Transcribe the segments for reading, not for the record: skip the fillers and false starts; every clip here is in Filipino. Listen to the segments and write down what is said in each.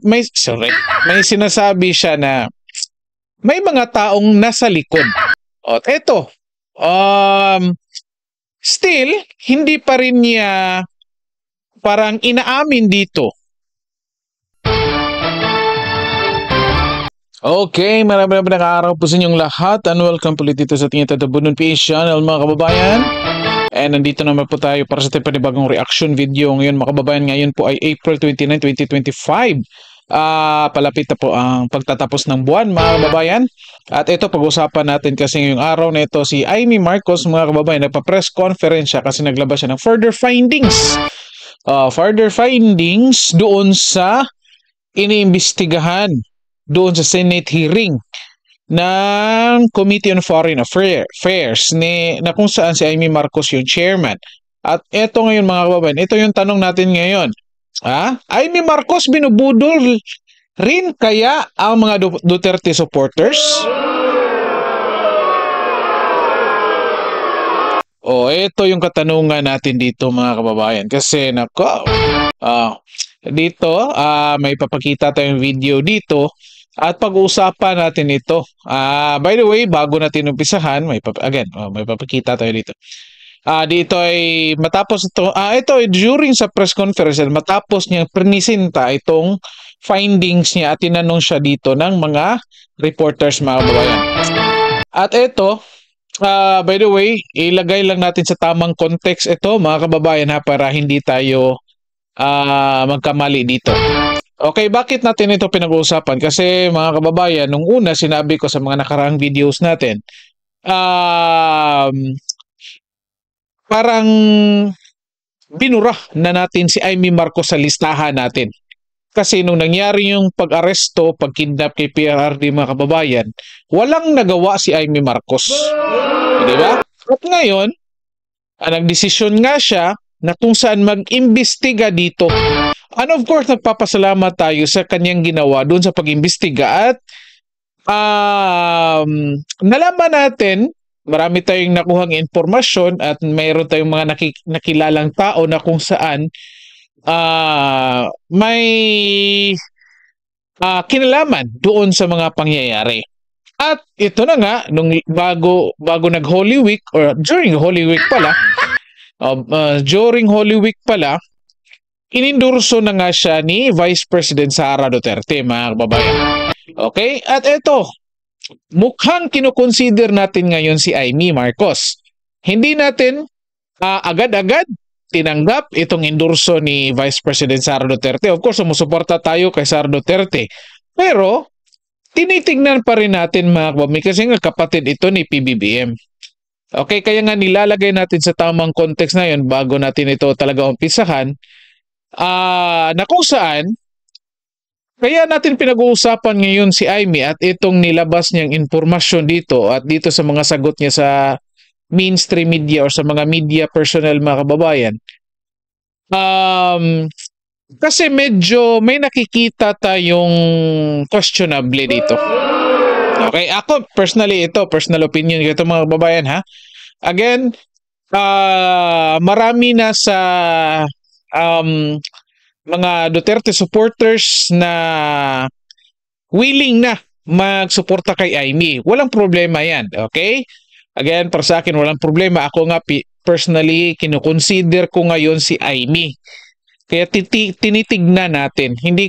may sinasabi siya na may mga taong nasa likod. At eto, still, hindi pa rin niya parang inaamin dito. Okay, maraming araw po sa inyong lahat and welcome po dito sa ating Tatabunon PH channel mga kababayan. And nandito naman po tayo para sa ating panibagong reaction video ngayon mga kababayan. Ngayon po ay April 29, 2025. Palapit na po ang pagtatapos ng buwan mga kababayan. At ito pag-usapan natin kasi ngayong araw na ito si Imee Marcos mga kababayan. Nagpa-press conference siya kasi naglabas siya ng further findings. Further findings doon sa iniimbestigahan doon sa Senate hearing ng Committee on Foreign Affairs na kung saan si Imee Marcos yung chairman. At ito ngayon mga kababayan, ito yung tanong natin ngayon. Imee Marcos binubudol rin kaya ang mga Duterte supporters? Ito yung katanungan natin dito mga kababayan. Kasi dito may papakita tayong video dito at pag-uusapan natin ito. By the way, bago natin umpisahan, may papakita tayo dito. Dito ay matapos ito during sa press conference, matapos niyang presenta itong findings niya at tinanong siya dito ng mga reporters mga kababayan. At ito, by the way, ilagay lang natin sa tamang context ito mga kababayan para hindi tayo magkamali dito. Okay, bakit natin ito pinag-uusapan? Kasi mga kababayan, nung una sinabi ko sa mga nakaraang videos natin, parang binura na natin si Imee Marcos sa listahan natin. Kasi nung nangyari yung pag-aresto, pag-kidnap kay PRRD mga kababayan, walang nagawa si Imee Marcos. Di ba? At ngayon, nagdesisyon nga siya na kung saan mag-imbestiga dito. And of course, nagpapasalamat tayo sa kanyang ginawa doon sa pag-imbestiga at nalaman natin, marami tayong nakuhang informasyon at mayroon tayong mga nakilalang tao na kung saan may kinalaman doon sa mga pangyayari. At ito na nga, nung bago nag-Holy Week or during Holy Week pala, inendorso na nga siya ni Vice President Sara Duterte mga kababayan. Okay? At ito, mukhang kinukonsider natin ngayon si Imee Marcos. Hindi natin agad-agad tinanggap itong endorso ni Vice President Sara Duterte. Of course, sumusuporta tayo kay Sara Duterte. Pero, tinitignan pa rin natin mga kababayan kasi nga kapatid ito ni PBBM. Okay, kaya nga nilalagay natin sa tamang context na yun bago natin ito talaga umpisahan. Na kung saan kaya natin pinag-uusapan ngayon si Imee at itong nilabas niyang informasyon dito at dito sa mga sagot niya sa mainstream media o sa mga media personnel mga kababayan. Kasi medyo may nakikita tayong questionable dito. Okay, ako personally personal opinion ko ito mga kababayan Again, marami na sa mga Duterte supporters na willing na magsuporta kay Imee. Walang problema yan, okay? Again, para sa akin, walang problema. Ako nga, personally, kinukonsider ko ngayon si Imee. Kaya tinitignan natin. Hindi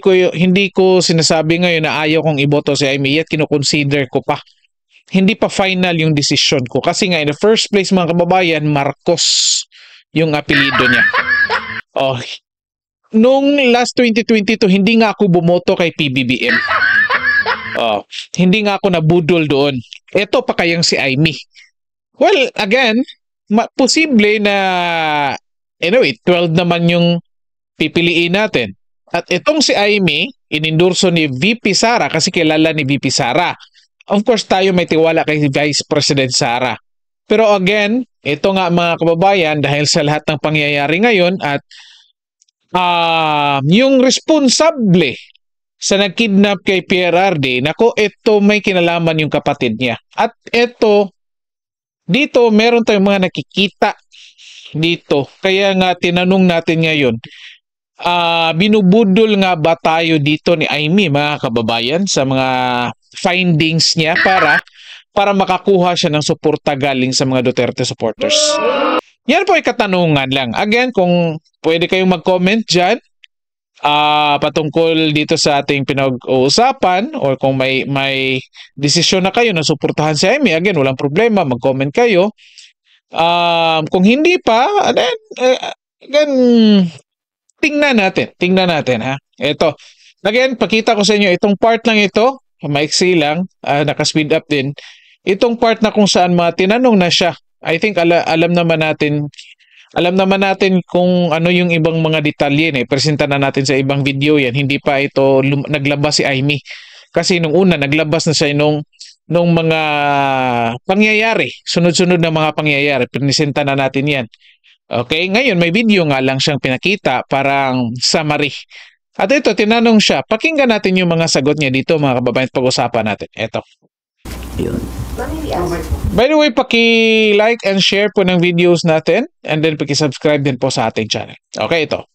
ko sinasabi ngayon na ayaw kong iboto si Imee, yet kinukonsider ko pa. Hindi pa final yung decision ko. Kasi nga, in the first place, mga kababayan, Marcos yung apelido niya. Nung last 2022, hindi nga ako bumoto kay PBBM. Hindi nga ako nabudol doon. Ito pa kayang si Imee. Well, again, posible na 12 naman yung pipiliin natin. At itong si Imee, inendorso ni VP Sara kasi kilala ni VP Sara. Of course, tayo may tiwala kay Vice President Sara. Pero again, ito nga mga kababayan, dahil sa lahat ng pangyayari ngayon at yung responsable sa nagkidnap kay PRRD, ito may kinalaman yung kapatid niya. At dito meron tayong mga nakikita dito. Kaya nga tinanong natin ngayon, binubudol nga ba tayo dito ni Amy, mga kababayan, sa mga findings niya para makakuha siya ng suporta galing sa mga Duterte supporters? Yan po ay katanungan lang. Again, kung pwede kayong mag-comment dyan patungkol dito sa ating pinag-uusapan, or kung may desisyon na kayo na suportahan si Amy, again, walang problema, mag-comment kayo. Kung hindi pa, then, again, tingnan natin ha. Ito, again, pakita ko sa inyo itong part lang ito, maiksi lang, naka-speed up din. Itong part na kung saan tinanong na siya. I think alam naman natin kung ano yung ibang mga detalye presenta na natin sa ibang video yan. Hindi pa ito naglabas si Amy. Kasi nung una naglabas na siya nung mga pangyayari, sunod-sunod na mga pangyayari, presenta na natin yan. Okay, ngayon may video nga lang siyang pinakita, parang summary. At ito, tinanong siya, pakinggan natin yung mga sagot niya dito, mga kababayan, pag-usapan natin. Ito. Yun. By the way, paki-like and share po ng videos natin, and then paki-subscribe din po sa ating channel. Okay, ito.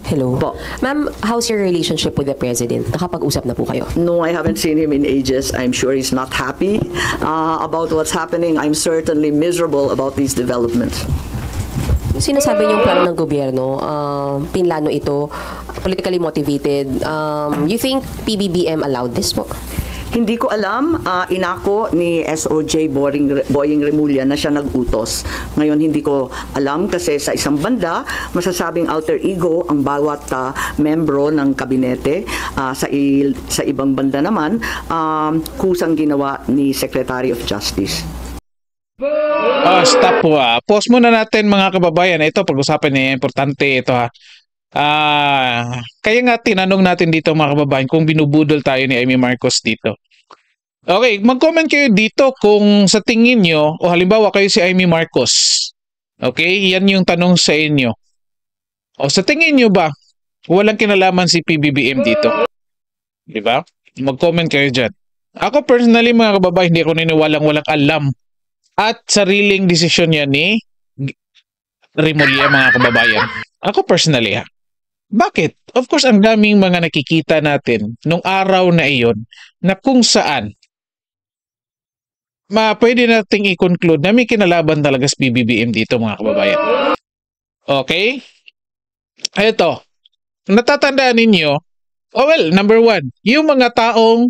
Hello. Ma'am, how's your relationship with the President? Nakapag-usap na po kayo? No, I haven't seen him in ages. I'm sure he's not happy about what's happening. I'm certainly miserable about these developments. Sinasabi niyong plano ng gobyerno, pinlano ito, politically motivated. You think PBBM allowed this po? Hindi ko alam, inako ni SOJ Boying Remulla na siya nag-utos. Ngayon hindi ko alam kasi sa isang banda, masasabing alter ego ang bawat membro ng kabinete. Sa ibang banda naman, kusang ginawa ni Secretary of Justice. Stop po. Pause muna natin, mga kababayan. Ito, pag-usapan niya, importante ito ha. Kaya nga tinanong natin dito, mga kababayan, kung binubudol tayo ni Amy Marcos dito. Okay, mag-comment kayo dito kung sa tingin nyo, o halimbawa kayo si Amy Marcos. Okay, yan yung tanong sa inyo. O sa tingin nyo ba, walang kinalaman si PBBM dito? Diba? Mag-comment kayo dyan. Ako personally, mga kababayan, hindi ako walang alam at sariling desisyon niya ni Remulla, mga kababayan. Ako personally ha. Bakit? Of course, ang daming mga nakikita natin nung araw na iyon na kung saan pwede nating i-conclude na may kinalaban talaga sa PBBM dito, mga kababayan. Okay? Ito. Natatandaan ninyo, number one, yung mga taong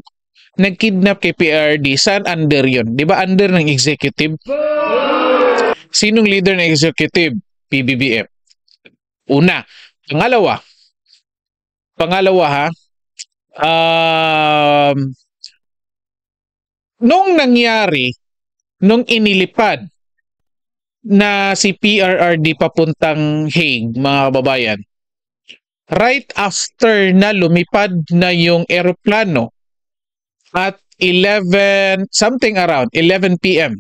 nag-kidnap kay PRRD, saan under yun? Di ba under ng executive? Sinong leader ng executive? PBBM. Una. Pangalawa ha, nung inilipad na si PRRD papuntang Hague, mga kababayan, right after na lumipad na yung eroplano at 11 p.m.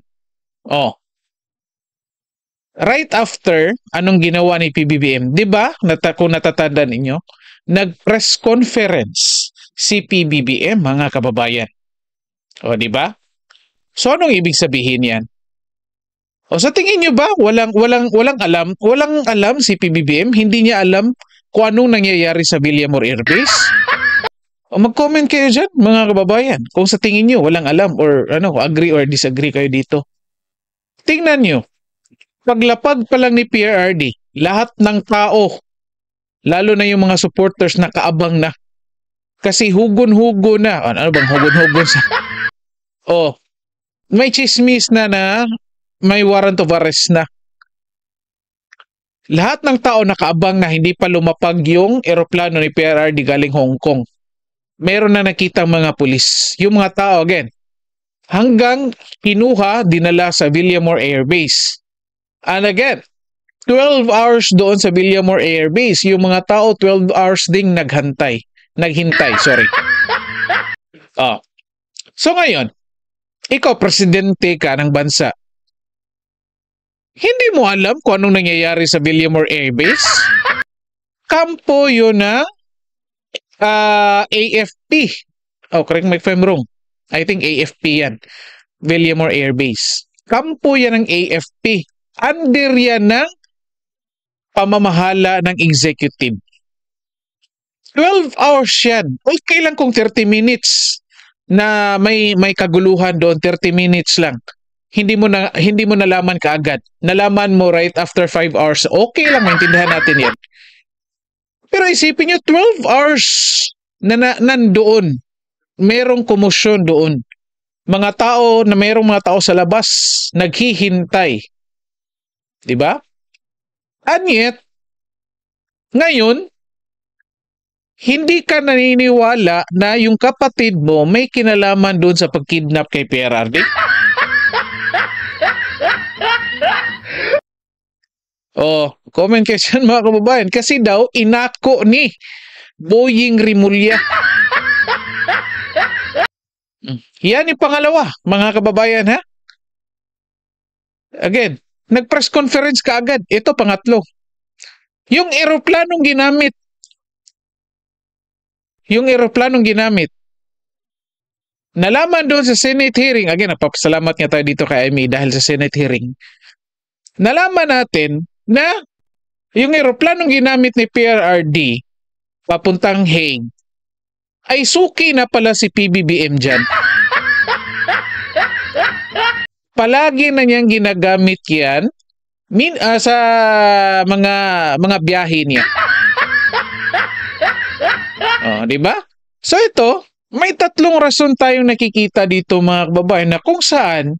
Right after, anong ginawa ni PBBM? 'Di ba? Kung natatandaan ninyo, nag-press conference si PBBM, mga kababayan. 'Di ba? So anong ibig sabihin 'yan? Sa tingin niyo ba walang alam si PBBM? Hindi niya alam kung anong nangyayari sa Villamor Air Base? Mag-comment kayo dyan, mga kababayan. Kung sa tingin nyo, walang alam or agree or disagree kayo dito. Tingnan nyo. Paglapag pa lang ni PRRD, lahat ng tao, lalo na yung mga supporters, nakaabang na. Kasi hugon-hugon na. Ano bang hugon-hugon sa... may chismis na may warrant of arrest na. Lahat ng tao nakaabang na hindi pa lumapag yung eroplano ni PRRD galing Hong Kong. Meron na nakitang mga pulis. Yung mga tao, again, hanggang kinuha, dinala sa Villamor Air Base. And again, 12 hours doon sa Villamor Air Base. Yung mga tao, 12 hours ding naghintay. So ngayon, ikaw, presidente ka ng bansa. Hindi mo alam kung anong nangyayari sa Villamor Air Base? Kampo yun na AFP. Correct me if I'm wrong. I think AFP yan. Villamor Air Base. Kampo yan ng AFP. Under yan ng pamamahala ng executive. 12 hours yan. Okay lang kung 30 minutes na may kaguluhan doon, 30 minutes lang. Hindi mo nalaman kaagad. Nalaman mo right after 5 hours. Okay lang, maintindihan natin yan. Pero isipin nyo, 12 hours nandoon. Merong komosyon doon. Merong mga tao sa labas, naghihintay. Diba? And yet, ngayon, hindi ka naniniwala na yung kapatid mo may kinalaman doon sa pagkidnap kay PRRD? Oh, comment kayo dyan mga kababayan. Kasi daw, inako ni Boying Rimulya. Yan yung pangalawa, mga kababayan, ha? Again, nag-press conference ka agad. Ito, pangatlo. Yung eroplanong ginamit, nalaman doon sa Senate hearing, again, napapasalamat nga tayo dito kay Amy dahil sa Senate hearing, nalaman natin na yung eroplanong ginamit ni PRRD papuntang Hague ay suki na pala si PBBM dyan. Palagi na niyang ginagamit yan sa mga biyahe niya. Oh, di ba? So ito, may tatlong rason tayong nakikita dito mga kababayan na kung saan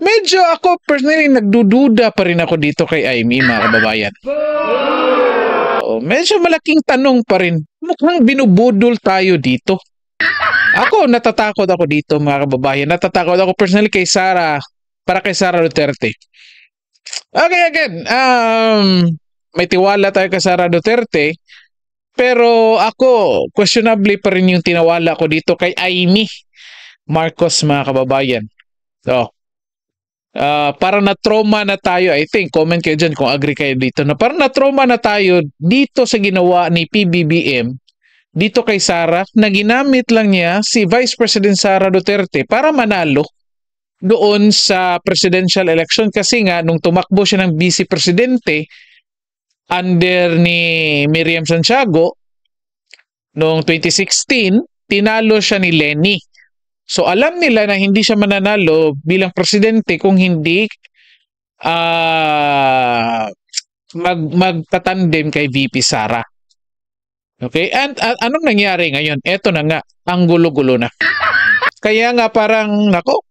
medyo ako personally nagdududa pa rin ako dito kay Amy mga kababayan. Oh, medyo malaking tanong pa rin. Mukhang binubudol tayo dito. Ako, natatakot ako dito mga kababayan. Natatakot ako personally kay Sara, para kay Sara Duterte. Okay, again, may tiwala tayo kay Sara Duterte, pero ako, questionably pa rin yung tinawala ko dito kay Amy Marcos mga kababayan. So, parang na-trauma na tayo. I think, comment kayo dyan kung agree kayo dito. Na parang na-trauma na tayo dito sa ginawa ni PBBM, dito kay Sara, na ginamit lang niya si Vice President Sara Duterte para manalo doon sa presidential election. Kasi nga, nung tumakbo siya ng vice presidente under ni Miriam Santiago, noong 2016, tinalo siya ni Lenny. So alam nila na hindi siya mananalo bilang presidente kung hindi magtatandem kay VP Sara. Okay? And anong nangyari ngayon? Eto na nga, ang gulo-gulo na. Kaya nga parang, nako,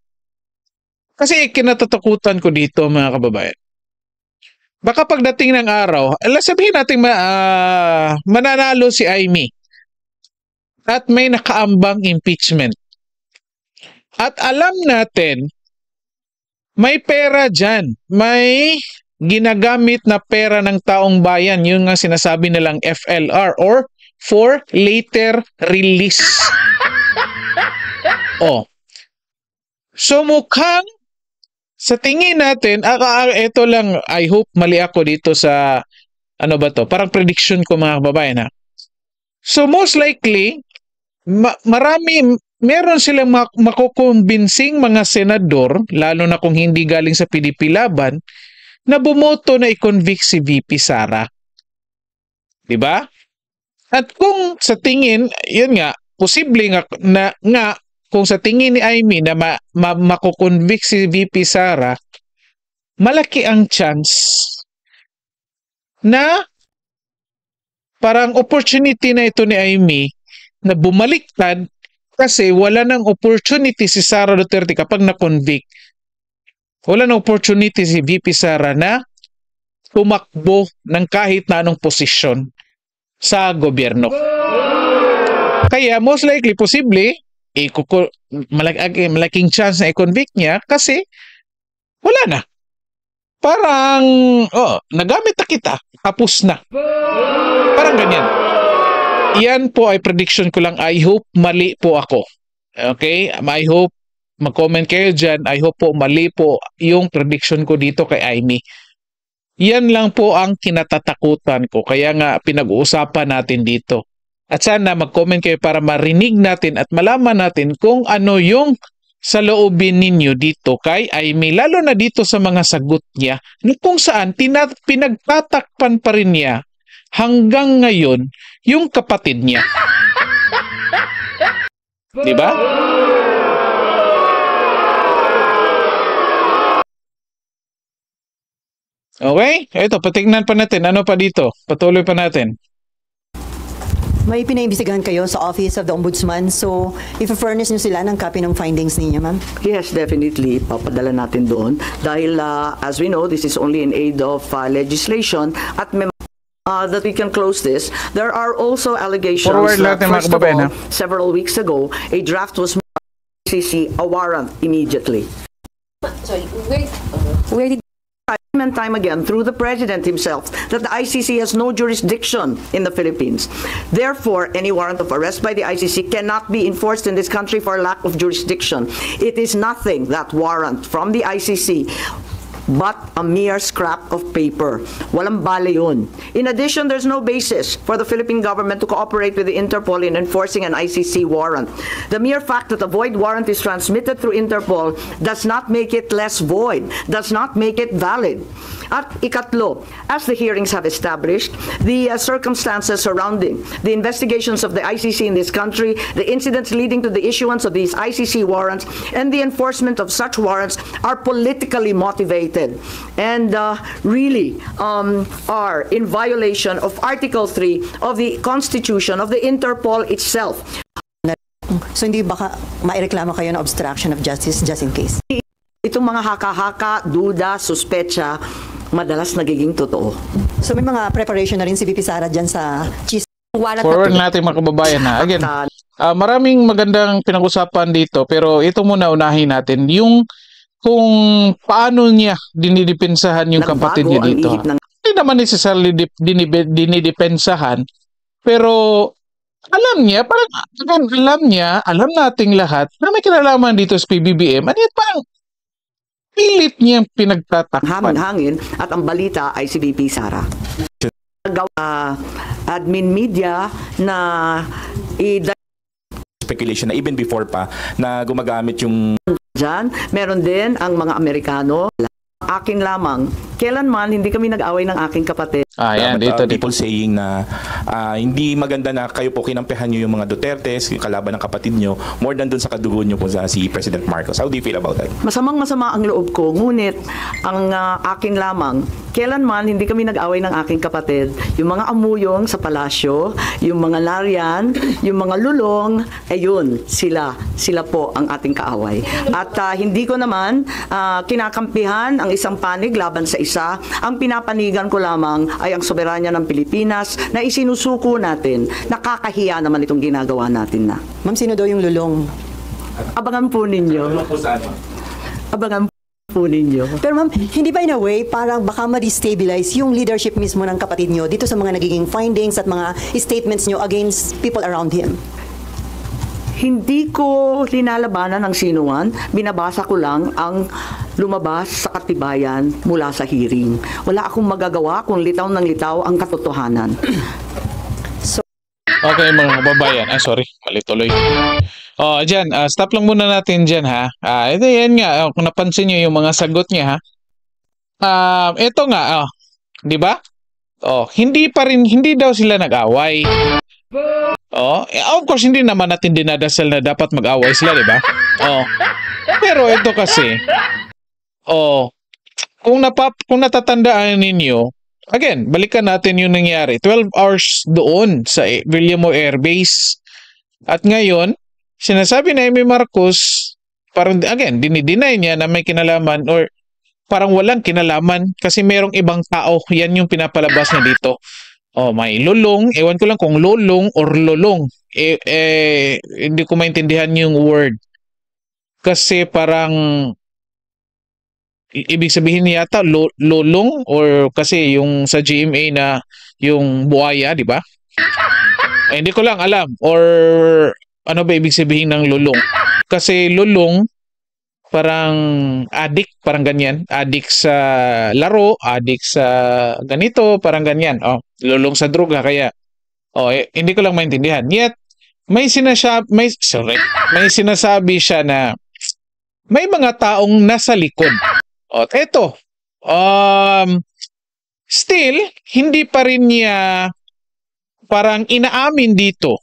kasi kinatatakutan ko dito mga kababayan. Baka pagdating ng araw, sabihin natin mananalo si Amy at may nakaambang impeachment. At alam natin, may pera dyan. May ginagamit na pera ng taong bayan. Yung nga sinasabi nilang FLR or for later release. Oh. So mukhang sa tingin natin, ito lang, I hope mali ako dito sa, ano ba to? Parang prediction ko mga kababayan ha. So most likely, meron silang makukumbinsing mga senador, lalo na kung hindi galing sa PDP Laban, na bumoto na i-convict si VP Sara. Diba? At kung sa tingin, yun nga, posible nga kung sa tingin ni Amy na makukonvict si VP Sara, malaki ang chance na parang opportunity na ito ni Amy na bumaliktad kasi wala nang opportunity si Sara Duterte kapag na-convict. Wala nang opportunity si VP Sara na tumakbo ng kahit na anong posisyon sa gobyerno. Kaya most likely, posible, malaking chance na i-convict niya kasi wala na. Parang, nagamit na kita, tapos na. Parang ganyan. Yan po ay prediction ko lang. I hope mali po ako. Okay? I hope mag-comment kayo dyan. I hope po mali po yung prediction ko dito kay Amy. Yan lang po ang kinatatakutan ko. Kaya nga pinag-uusapan natin dito. At sana mag-comment kayo para marinig natin at malaman natin kung ano yung sa loobin ninyo dito kay Amy. Lalo na dito sa mga sagot niya. Kung saan pinagtatakpan pa rin niya hanggang ngayon yung kapatid niya. Di ba? Okay? Ito, patignan pa natin. Ano pa dito? Patuloy pa natin. May pinaimbestigahan kayo sa Office of the Ombudsman. So, if-furnish nyo sila ng copy ng findings ninyo, ma'am? Yes, definitely. Papadala natin doon. Dahil, as we know, this is only in aid of legislation at that we can close this. There are also allegations Forward that, natin, mga first of kababayan, all, several weeks ago, a draft was ICC, a warrant immediately. Sorry, where did Time and time again through the president himself that the ICC has no jurisdiction in the Philippines. Therefore, any warrant of arrest by the ICC cannot be enforced in this country for lack of jurisdiction. It is nothing, that warrant from the ICC, but a mere scrap of paper. Walang bale yun. In addition, there's no basis for the Philippine government to cooperate with the Interpol in enforcing an ICC warrant. The mere fact that a void warrant is transmitted through Interpol does not make it less void, does not make it valid. At ikatlo, as the hearings have established, the circumstances surrounding the investigations of the ICC in this country, the incidents leading to the issuance of these ICC warrants, and the enforcement of such warrants are politically motivated and really are in violation of Article 3 of the Constitution of the Interpol itself. So, hindi baka maireklamo kayo ng obstruction of justice just in case? Itong mga haka-haka, duda, suspecha, madalas nagiging totoo. So, may mga preparation na rin si VP Sara dyan sa warrant Forward natin, mga kababayan, ha. Again, maraming magandang pinag-usapan dito, pero ito muna unahin natin. Yung kung paano niya dinidepensahan yung kapatid niya dito. Hindi naman necessarily dinidepensahan, pero alam niya, parang alam nating lahat na may kinalaman dito sa PBBM, at yun parang pilit niyang pinagtatakpan. Hangin at ang balita ay si VP Sara. Admin media na speculation na even before pa na gumagamit yung dyan, meron din ang mga Amerikano. Akin lamang, kailanman hindi kami nag-away ng aking kapatid. Yan, dito. People saying na hindi maganda na kayo po kinampihan nyo yung mga Dutertes, yung kalaban ng kapatid nyo, more than dun sa kadugo nyo po sa si President Marcos. How do you feel about that? Masamang-masama ang loob ko, ngunit ang akin lamang, kailanman hindi kami nag-away ng aking kapatid. Yung mga amuyong sa palasyo, yung mga nariyan, yung mga lulong, ayun, sila po ang ating kaaway. At hindi ko naman kinakampihan ang isang panig laban sa isa. Ang pinapanigan ko lamang ay ang soberanya ng Pilipinas na isinusuko natin. Nakakahiya naman itong ginagawa natin na. Ma'am, sino daw yung lulong? Abangan po ninyo. Abangan po ninyo. Pero ma'am, hindi ba in a way parang baka ma-destabilize yung leadership mismo ng kapatid nyo dito sa mga nagiging findings at mga statements nyo against people around him? Hindi ko linalabanan ng sinuman, binabasa ko lang ang lumabas sa katibayan mula sa hearing. Wala akong magagawa kung litaw ng litaw ang katotohanan. Okay, mga kababayan. Sorry, mali tuloy. Dyan, stop lang muna natin dyan, ha. Ito yan nga, kung napansin nyo yung mga sagot niya, ha. Ito nga, di ba? Hindi daw sila nag-away. Of course, hindi naman natin dinadasal na dapat mag-away sila, di ba? Pero ito kasi, kung natatandaan ninyo, again, balikan natin yung nangyari. 12 hours doon sa Villamo Air Base. At ngayon, sinasabi na Amy Marcos, parang again, dinideny niya na may kinalaman or parang walang kinalaman kasi merong ibang tao. Yan yung pinapalabas niya dito. May lulong. Ewan ko lang kung lulong or lulong. Hindi ko maintindihan yung word. Kasi parang ibig sabihin yata lulong or kasi yung sa GMA na yung buhaya, di ba? Hindi ko lang alam or ano ba ibig sabihin ng lulong. Kasi lulong parang addict, parang ganyan. Addict sa laro, addict sa ganito, parang ganyan. Lulong sa droga kaya. Hindi ko lang maintindihan. Yet may sinasabi siya na may mga taong nasa likod. Eto. Still hindi pa rin niya parang inaamin dito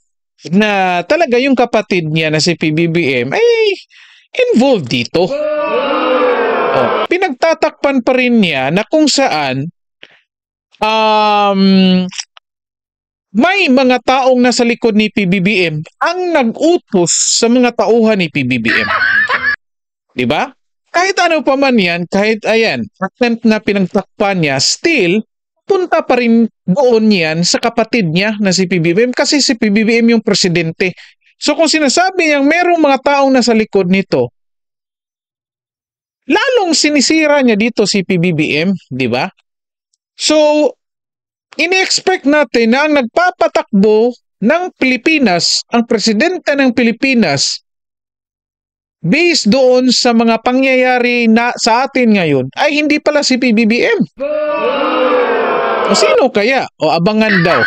na talaga yung kapatid niya na si PBBM ay involved dito. Pinagtatakpan pa rin niya na kung saan may mga taong nasa likod ni PBBM ang nag-utos sa mga tauhan ni PBBM. 'Di ba? Kahit ano pa man yan, kahit attempt na pinagtakpan niya, still, punta pa rin doon yan sa kapatid niya na si PBBM kasi si PBBM yung presidente. So kung sinasabi niyang merong mga taong nasa likod nito, lalong sinisira niya dito si PBBM, di ba? So, ini-expect natin na ang nagpapatakbo ng Pilipinas, ang presidente ng Pilipinas, based doon sa mga pangyayari na sa atin ngayon, ay hindi pala si PBBM. O sino kaya? O abangan daw.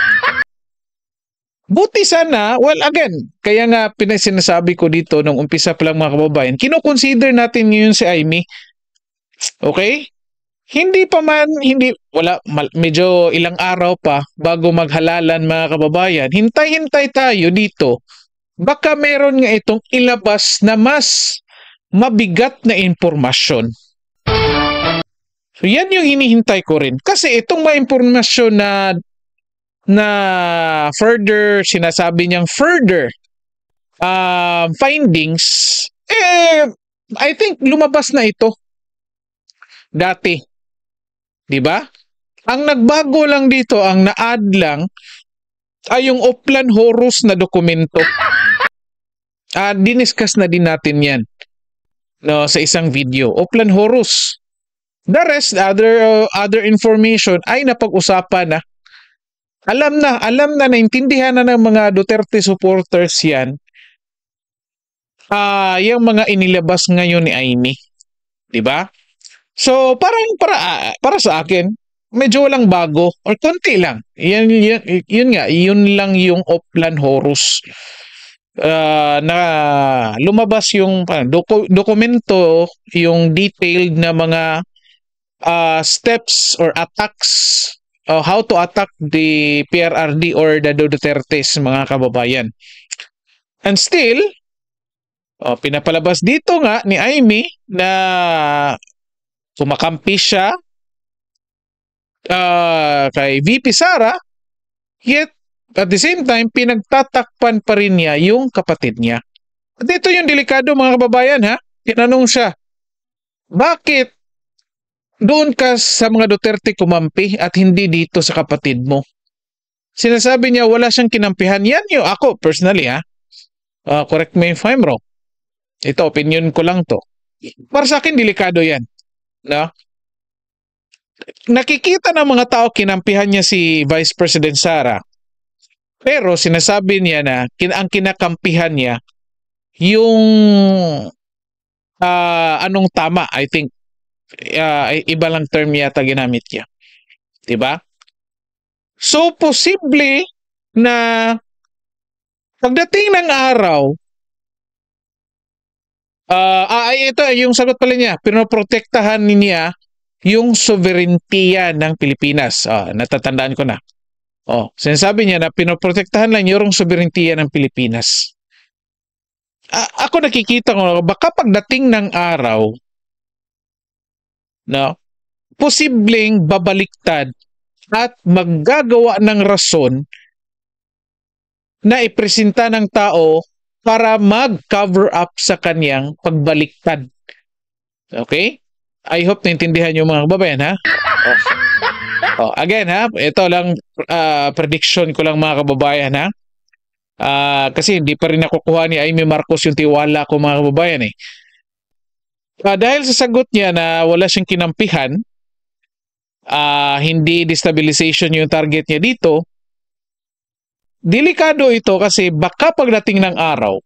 Buti sana, well again, kaya nga sinasabi ko dito nung umpisa pa lang mga kababayan, kinoconsider natin ngayon si Amy. Okay? Medyo ilang araw pa bago maghalalan mga kababayan. Hintay-hintay tayo dito. Baka meron nga itong ilabas na mas mabigat na impormasyon. So yan yung hinihintay ko rin. Kasi itong mga impormasyon na further, sinasabi niyang further findings, I think lumabas na ito dati. Diba? Ang nagbago lang dito, ang na-add lang, ay yung Oplan Horus na dokumento. Diniscuss na din natin yan sa isang video. Oplan Horus. The rest, other information ay napag-usapan na. Alam na, naintindihan na ng mga Duterte supporters yan. Yung mga inilabas ngayon ni Amy. Diba? So, para sa akin, medyo walang bago or konti lang. Yun lang yung Oplan Horus. Na lumabas yung dokumento, yung detailed na mga steps or attacks, how to attack the PRRD or the Dutertes, mga kababayan. And still, pinapalabas dito nga ni Amy na kumakampi siya kay VP Sara, yet at the same time, pinagtatakpan pa rin niya yung kapatid niya. At ito yung delikado mga kababayan ha. Tinanong siya, bakit doon ka sa mga Duterte kumampi at hindi dito sa kapatid mo? Sinasabi niya wala siyang kinampihan. Yan yung ako personally ha. Correct me if I'm wrong. Ito, opinion ko lang to. Para sa akin, delikado yan. No? Nakikita ng mga tao kinampihan niya si Vice President Sara. Pero sinasabi niya na ang kinakampihan niya yung anong tama, I think iba lang term yata ginamit niya. 'Di ba? So posible na pagdating ng araw ito yung sagot pala niya, pinoprotektahan niya yung sovereignty ng Pilipinas. Natatandaan ko na. Sinasabi niya na pinoprotektahan lang yung soberentiya ng Pilipinas. Ako nakikita ko, baka pagdating ng araw, posibleng babaliktad at maggagawa ng rason na ipresenta ng tao para mag-cover up sa kanyang pagbaliktad. Okay? I hope naintindihan niyo mga kababayan, ha? Again ha, ito lang prediction ko lang mga kababayan ha. Kasi hindi pa rin nakukuha ni Amy Marcos yung tiwala ko mga kababayan eh. Dahil sa sagot niya na wala siyang kinampihan, hindi destabilization yung target niya dito, delikado ito kasi baka pagdating ng araw,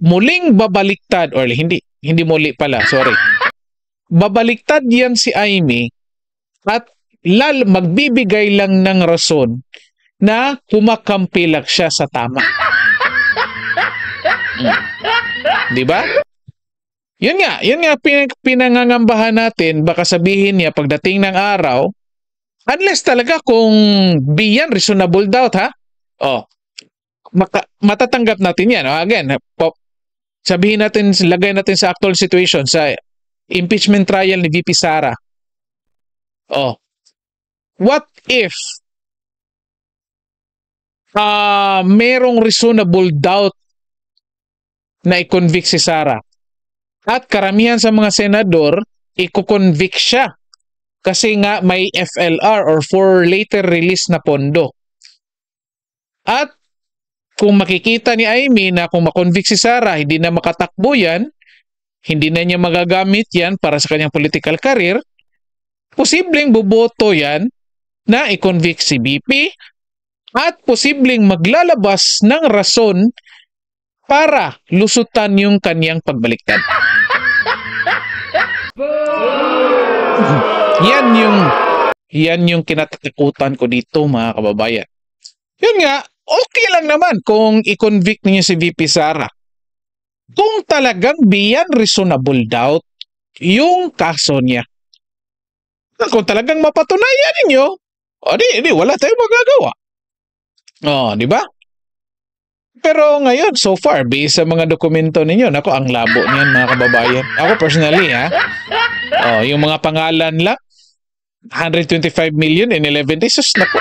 muling babaliktad, or hindi muli pala, sorry. Babaliktad yan si Amy at magbibigay lang ng rason na kumakampi lang siya sa tama. Di ba? Yun nga pinangangambahan natin, baka sabihin niya pagdating ng araw, Unless talaga kung beyond reasonable doubt, ha? Oh, matatanggap natin yan. Again, sabihin natin, lagay natin sa actual situation, sa impeachment trial ni VP Sara. Oh, what if merong reasonable doubt na i-convict si Sara at karamihan sa mga senador i-convict siya kasi nga may FLR or for later release na pondo. At kung makikita ni Amy na kung makonvict si Sara, hindi na makatakbo yan, hindi na niya magagamit yan para sa kanyang political career, posibleng buboto yan na i-convict si BP at posibleng maglalabas ng rason para lusutan yung kanyang pagbaliktad. Yan yung kinatatakutan ko dito, mga kababayan. Yun nga, okay lang naman kung i-convict niya si VP Sara. Kung talagang beyond reasonable doubt yung kaso niya. Kung talagang mapatunayan ninyo, di wala tayong magagawa. Di ba? Pero ngayon, so far, based sa mga dokumento ninyo, nako, ang labo niyan, mga kababayan. Ako personally, yung mga pangalan lang, 125 million in 11 days, nako,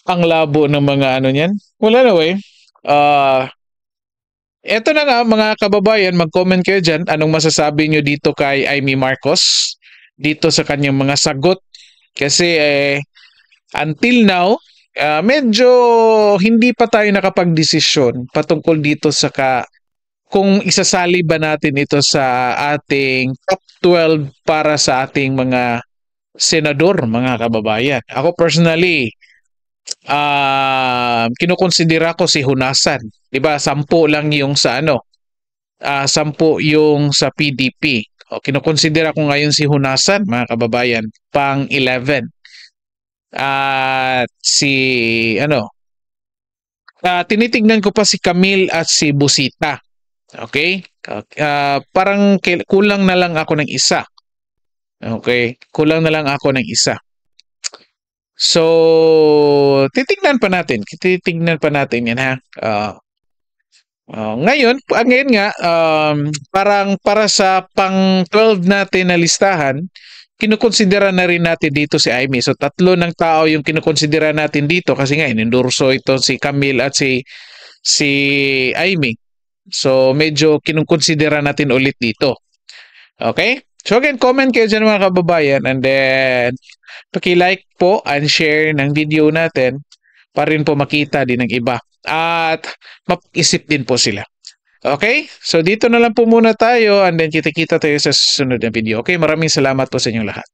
ang labo ng mga ano niyan. Well, anyway, eto na nga, mga kababayan, mag-comment kayo dyan. Anong masasabi nyo dito kay Amy Marcos? Dito sa kanyang mga sagot. Kasi, until now, medyo hindi pa tayo nakapag-desisyon patungkol dito sa kung isasali ba natin ito sa ating top 12 para sa ating mga senador, mga kababayan. Ako personally, kinukonsidera ko si Hunasan. 'Di ba? 10 lang yung sa 10 yung sa PDP. Kinukonsidera ko ngayon si Hunasan, mga kababayan, pang 11. At tinitignan ko pa si Camille at si Busita. Okay? Parang kulang na lang ako ng isa. Okay? Kulang na lang ako ng isa. So, titignan pa natin yan, ha. Ngayon nga, parang para sa pang 12 natin na listahan, kinukonsidera na rin natin dito si Amy. So, 3 ng tao yung kinukonsidera natin dito kasi nga inendorso ito si Camille at si Amy. So, medyo kinukonsidera natin ulit dito. Okay? So, again, comment kayo dyan, mga kababayan, and then paki-like po and share ng video natin para rin po makita din ng iba. At map-isip din po sila. Okay? So dito na lang po muna tayo and then kita-kita tayo sa susunod na video. Okay? Maraming salamat po sa inyong lahat.